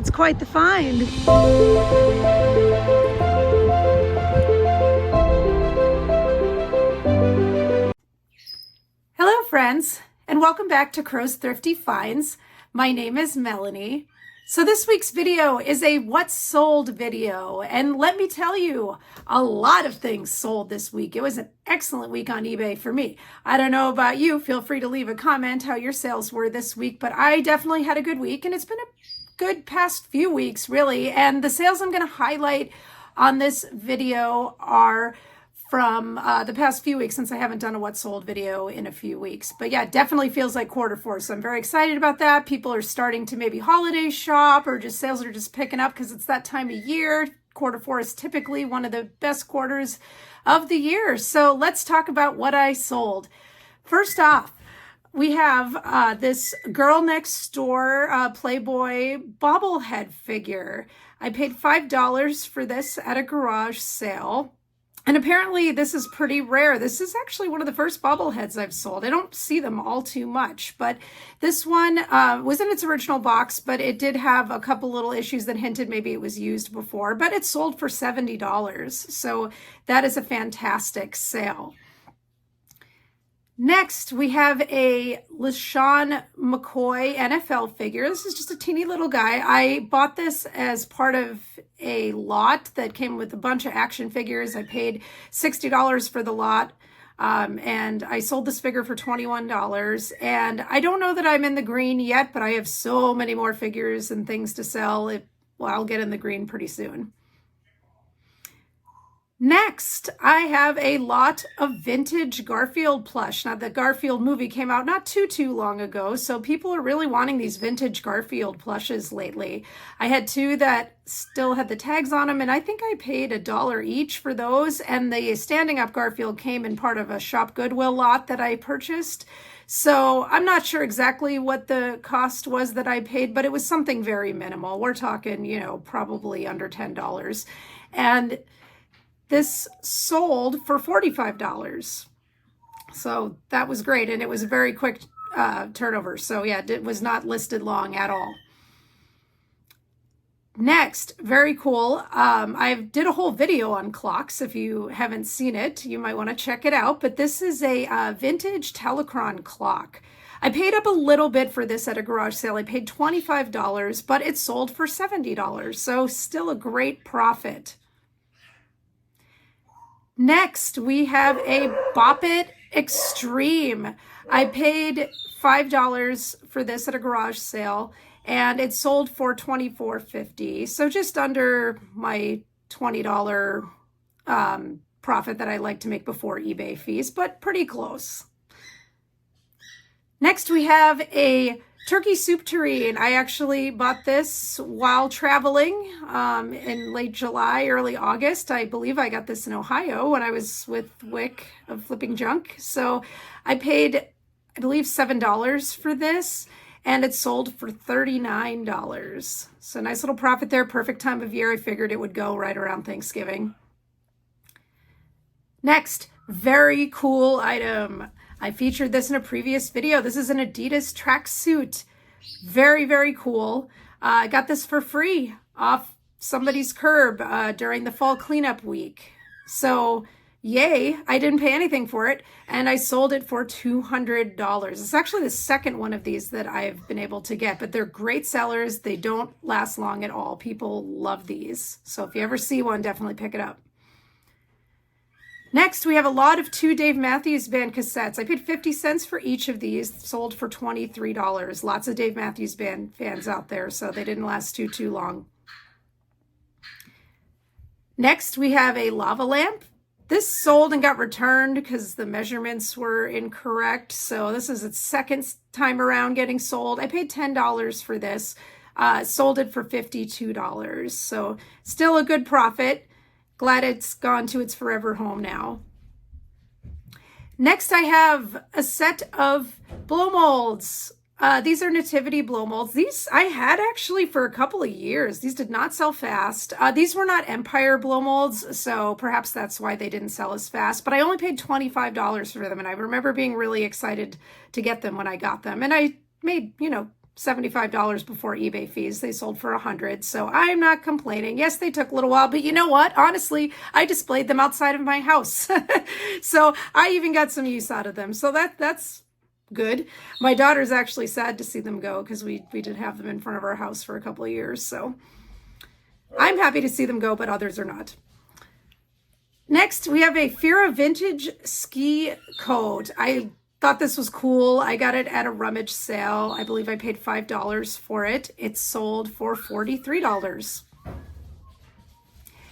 It's quite the find. Hello friends, and welcome back to Crow's Thrifty Finds. My name is Melanie. So this week's video is a what's sold video, and let me tell you, a lot of things sold this week. It was an excellent week on eBay for me. I don't know about you, feel free to leave a comment how your sales were this week, but I definitely had a good week, and it's been a good past few weeks really. And the sales I'm going to highlight on this video are from the past few weeks, since I haven't done a what's sold video in a few weeks. But yeah, it definitely feels like Q4, so I'm very excited about that. People are starting to maybe holiday shop, or just sales are just picking up because it's that time of year. Q4 is typically one of the best quarters of the year. So let's talk about what I sold. First off, we have this Girl Next Door Playboy bobblehead figure. I paid $5 for this at a garage sale. And apparently this is pretty rare. This is actually one of the first bobbleheads I've sold. I don't see them all too much, but this one was in its original box, but it did have a couple little issues that hinted maybe it was used before, but it sold for $70. So that is a fantastic sale. Next, we have a LaShawn McCoy NFL figure. This is just a teeny little guy. I bought this as part of a lot that came with a bunch of action figures. I paid $60 for the lot, and I sold this figure for $21. And I don't know that I'm in the green yet, but I have so many more figures and things to sell. I'll get in the green pretty soon. Next, I have a lot of vintage Garfield plush. Now, the Garfield movie came out not too long ago, so people are really wanting these vintage Garfield plushes lately. I had two that still had the tags on them, and I think I paid $1 each for those, and the standing up Garfield came in part of a Shop Goodwill lot that I purchased. So I'm not sure exactly what the cost was that I paid, but it was something very minimal. We're talking, probably under $10. And this sold for $45. So that was great. And it was a very quick turnover. So yeah, it was not listed long at all. Next, very cool. I did a whole video on clocks. If you haven't seen it, you might want to check it out. But this is a vintage Telecon clock. I paid up a little bit for this at a garage sale. I paid $25, but it sold for $70. So still a great profit. Next, we have a Bop It Extreme. I paid $5 for this at a garage sale, and it sold for $24.50. So just under my $20 profit that I like to make before eBay fees, but pretty close. Next, we have a turkey soup tureen. I actually bought this while traveling in late July, early August. I believe I got this in Ohio when I was with Wick of Flipping Junk. So I paid, I believe, $7 for this, and it sold for $39. So nice little profit there. Perfect time of year. I figured it would go right around Thanksgiving. Next, very cool item. I featured this in a previous video. This is an Adidas Tracksuit. Very, very cool. I got this for free off somebody's curb during the fall cleanup week. So yay, I didn't pay anything for it, and I sold it for $200. It's actually the second one of these that I've been able to get, but they're great sellers. They don't last long at all. People love these. So if you ever see one, definitely pick it up. Next, we have a lot of 2 Dave Matthews Band cassettes. I paid 50 cents for each of these, sold for $23. Lots of Dave Matthews Band fans out there, so they didn't last too long. Next, we have a lava lamp. This sold and got returned because the measurements were incorrect, so this is its second time around getting sold. I paid $10 for this, sold it for $52, so still a good profit. Glad it's gone to its forever home now. Next, I have a set of blow molds. These are Nativity blow molds. These I had actually for a couple of years. These did not sell fast. These were not Empire blow molds, so perhaps that's why they didn't sell as fast. But I only paid $25 for them, and I remember being really excited to get them when I got them. And I made, $75 before eBay fees. They sold for $100, so I'm not complaining. Yes, they took a little while, but you know what? Honestly, I displayed them outside of my house. So I even got some use out of them. So that's good. My daughter's actually sad to see them go because we did have them in front of our house for a couple of years. So I'm happy to see them go, but others are not. Next, we have a Fira Vintage ski coat. I thought this was cool. I got it at a rummage sale. I believe I paid $5 for it. It sold for $43.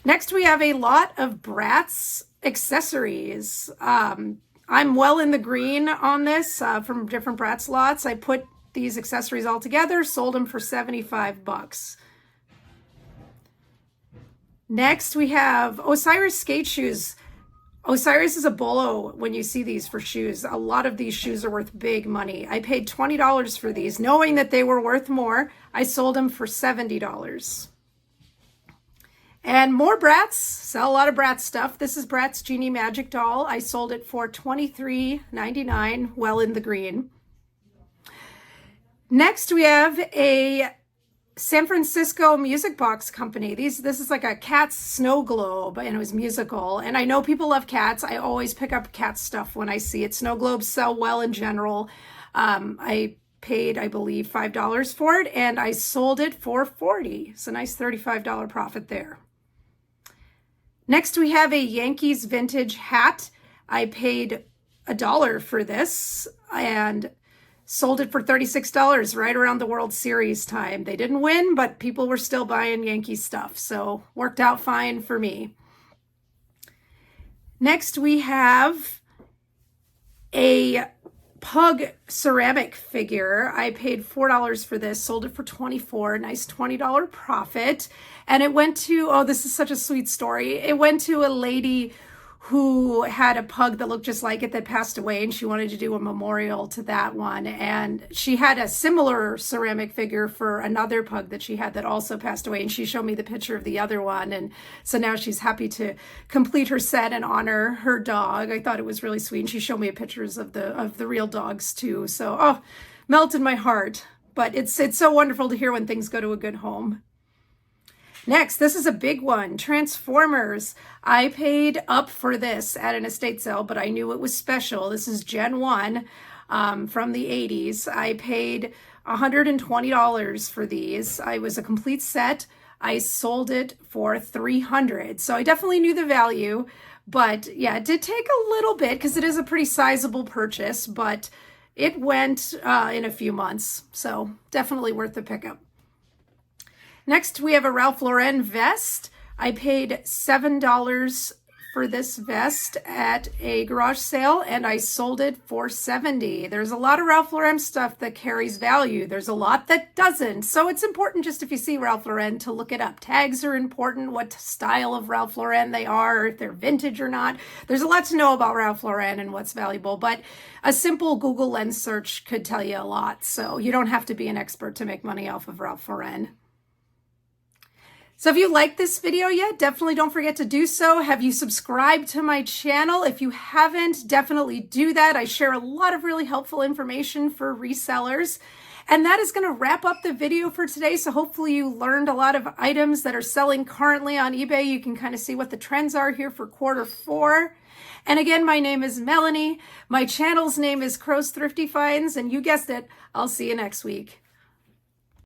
Next, we have a lot of Bratz accessories. I'm well in the green on this from different Bratz lots. I put these accessories all together, sold them for 75 bucks. Next, we have Osiris skate shoes. Osiris is a bolo when you see these for shoes. A lot of these shoes are worth big money. I paid $20 for these, knowing that they were worth more. I sold them for $70. And more Bratz. Sell a lot of Bratz stuff. This is Bratz Genie Magic Doll. I sold it for $23.99, well in the green. Next, we have a San Francisco music box company. This is like a Cats snow globe, and it was musical. And I know people love Cats. I always pick up Cats stuff when I see it. Snow globes sell well in general. I paid, I believe, $5 for it, and I sold it for $40. It's a nice $35 profit there. Next, we have a Yankees Vintage Hat. I paid $1 for this, and sold it for $36 right around the World Series time. They didn't win, but people were still buying Yankees stuff, so worked out fine for me. Next, we have a Pug ceramic figure. I paid $4 for this, sold it for $24, nice $20 profit. And it went to, oh, this is such a sweet story. It went to a lady who had a pug that looked just like it that passed away, and she wanted to do a memorial to that one. And she had a similar ceramic figure for another pug that she had that also passed away, and she showed me the picture of the other one. And so now she's happy to complete her set and honor her dog. I thought it was really sweet, and she showed me pictures of the real dogs too. So, oh, melted my heart. But it's so wonderful to hear when things go to a good home. Next, this is a big one, Transformers. I paid up for this at an estate sale, but I knew it was special. This is Gen 1 from the 80s. I paid $120 for these. I was a complete set. I sold it for $300. So I definitely knew the value, but yeah, it did take a little bit because it is a pretty sizable purchase, but it went in a few months. So definitely worth the pickup. Next, we have a Ralph Lauren vest. I paid $7 for this vest at a garage sale, and I sold it for $70. There's a lot of Ralph Lauren stuff that carries value. There's a lot that doesn't. So it's important, just if you see Ralph Lauren, to look it up. Tags are important, what style of Ralph Lauren they are, if they're vintage or not. There's a lot to know about Ralph Lauren and what's valuable, but a simple Google Lens search could tell you a lot. So you don't have to be an expert to make money off of Ralph Lauren. So if you like this video yet, definitely don't forget to do so. Have you subscribed to my channel? If you haven't, definitely do that. I share a lot of really helpful information for resellers. And that is going to wrap up the video for today. So hopefully you learned a lot of items that are selling currently on eBay. You can kind of see what the trends are here for Q4. And again, my name is Melanie. My channel's name is Crow's Thrifty Finds, and you guessed it, I'll see you next week.